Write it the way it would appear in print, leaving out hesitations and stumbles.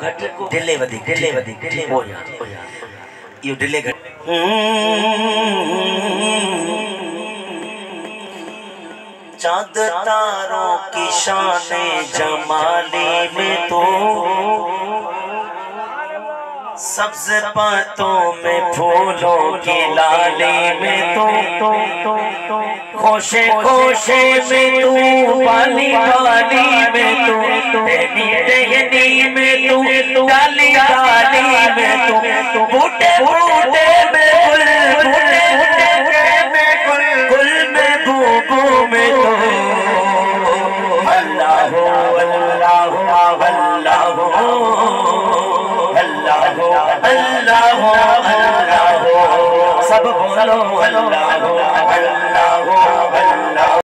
घट को डिले वधी हो या यो डिले घट चांद तारों की शाने जमाली में तो सब्ज पातों में फूलों की लाली में तो खोशे खोशे में तू वाली वाली में तू टहनी में तू डाली डाली में तू बूटे बूटे में गुल बूटे बूटे में गुल में बूबू में तो अल्लाह अल्लाह अल्लाह अल्लाह अल्लाह सब बोलो अल्लाह